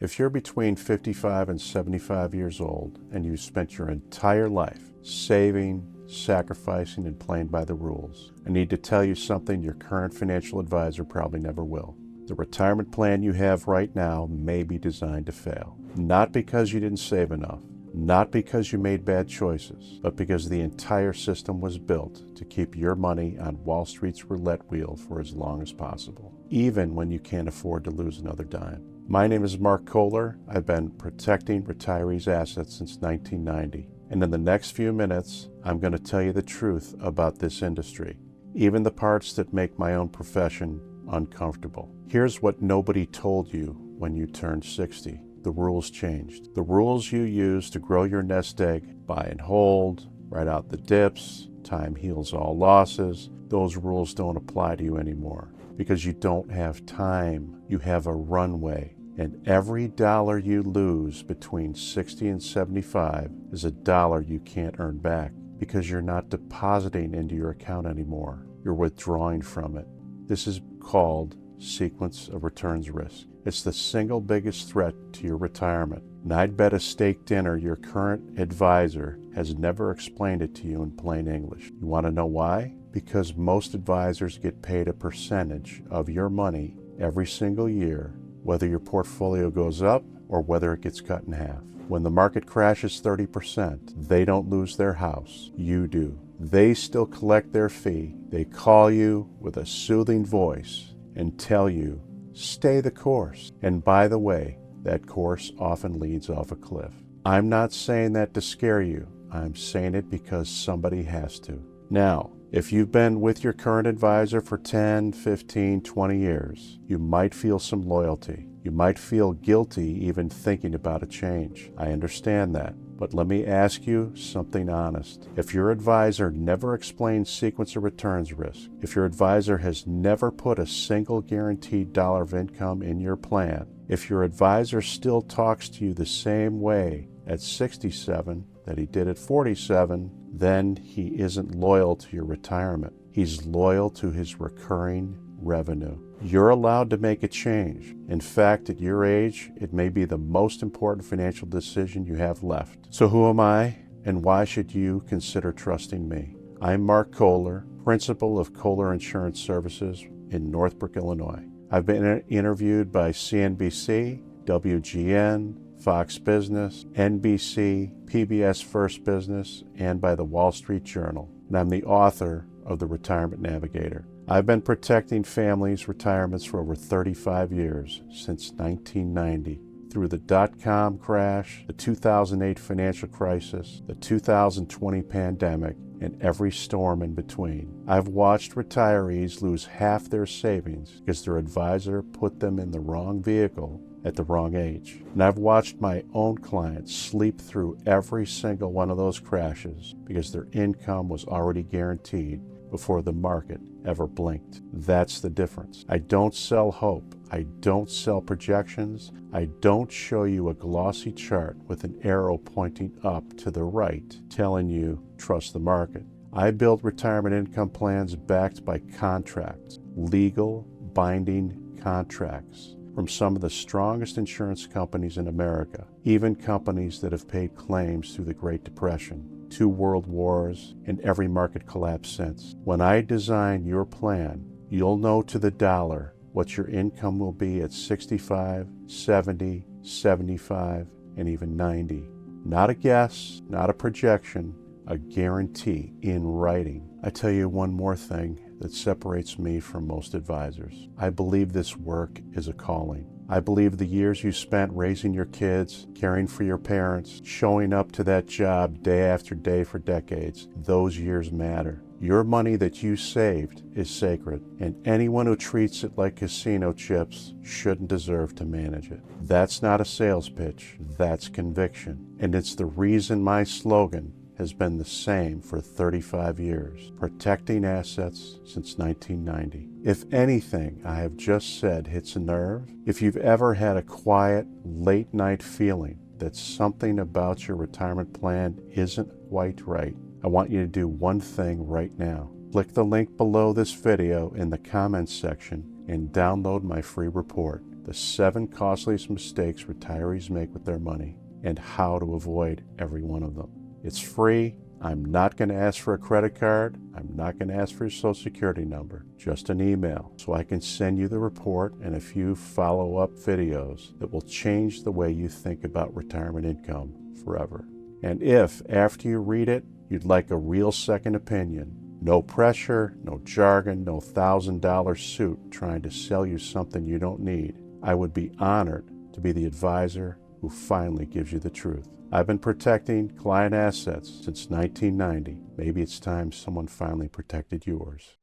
If you're between 55 and 75 years old and you've spent your entire life saving, sacrificing, and playing by the rules, I need to tell you something your current financial advisor probably never will. The retirement plan you have right now may be designed to fail. Not because you didn't save enough, not because you made bad choices, but because the entire system was built to keep your money on Wall Street's roulette wheel for as long as possible, even when you can't afford to lose another dime. My name is Mark Kollar. I've been protecting retirees' assets since 1990. And in the next few minutes, I'm going to tell you the truth about this industry, even the parts that make my own profession uncomfortable. Here's what nobody told you when you turned 60. The rules changed. The rules you use to grow your nest egg, buy and hold, ride out the dips, time heals all losses, those rules don't apply to you anymore because you don't have time. You have a runway. And every dollar you lose between 60 and 75 is a dollar you can't earn back because you're not depositing into your account anymore. You're withdrawing from it. This is called sequence of returns risk. It's the single biggest threat to your retirement. And I'd bet a steak dinner your current advisor has never explained it to you in plain English. You want to know why? Because most advisors get paid a percentage of your money every single year, whether your portfolio goes up or whether it gets cut in half. When the market crashes 30%, they don't lose their house. You do. They still collect their fee. They call you with a soothing voice and tell you, stay the course. And by the way, that course often leads off a cliff. I'm not saying that to scare you. I'm saying it because somebody has to. Now, if you've been with your current advisor for 10, 15, 20 years, you might feel some loyalty. You might feel guilty even thinking about a change. I understand that. But let me ask you something honest. If your advisor never explained sequence of returns risk, if your advisor has never put a single guaranteed dollar of income in your plan, if your advisor still talks to you the same way at 67 that he did at 47, then he isn't loyal to your retirement. He's loyal to his recurring revenue. You're allowed to make a change. In fact, at your age, it may be the most important financial decision you have left. So who am I, and why should you consider trusting me? I'm Mark Kollar, principal of Kollar Insurance Services in Northbrook, Illinois. I've been interviewed by CNBC, WGN, Fox Business, NBC, PBS First Business, and by the Wall Street Journal. And I'm the author of The Retirement Navigator. I've been protecting families' retirements for over 35 years, since 1990. Through the dot-com crash, the 2008 financial crisis, the 2020 pandemic, and every storm in between. I've watched retirees lose half their savings because their advisor put them in the wrong vehicle at the wrong age. And I've watched my own clients sleep through every single one of those crashes because their income was already guaranteed before the market ever blinked. That's the difference. I don't sell hope. I don't sell projections. I don't show you a glossy chart with an arrow pointing up to the right, telling you, trust the market. I build retirement income plans backed by contracts, legal, binding contracts from some of the strongest insurance companies in America, even companies that have paid claims through the Great Depression, 2 world wars, and every market collapse since. When I design your plan, you'll know to the dollar what your income will be at 65, 70, 75, and even 90. Not a guess, not a projection, a guarantee in writing. I tell you one more thing that separates me from most advisors. I believe this work is a calling. I believe the years you spent raising your kids, caring for your parents, showing up to that job day after day for decades, those years matter. Your money that you saved is sacred, and anyone who treats it like casino chips shouldn't deserve to manage it. That's not a sales pitch, that's conviction. And it's the reason my slogan has been the same for 35 years, protecting assets since 1990. If anything I have just said hits a nerve, if you've ever had a quiet, late-night feeling that something about your retirement plan isn't quite right, I want you to do one thing right now. Click the link below this video in the comments section and download my free report. the 7 costliest mistakes retirees make with their money and how to avoid every one of them. It's free. I'm not going to ask for a credit card. I'm not going to ask for your social security number, just an email, so I can send you the report and a few follow-up videos that will change the way you think about retirement income forever. And if, after you read it, you'd like a real second opinion, no pressure, no jargon, no $1,000 suit trying to sell you something you don't need, I would be honored to be the advisor who finally gives you the truth. I've been protecting client assets since 1990. Maybe it's time someone finally protected yours.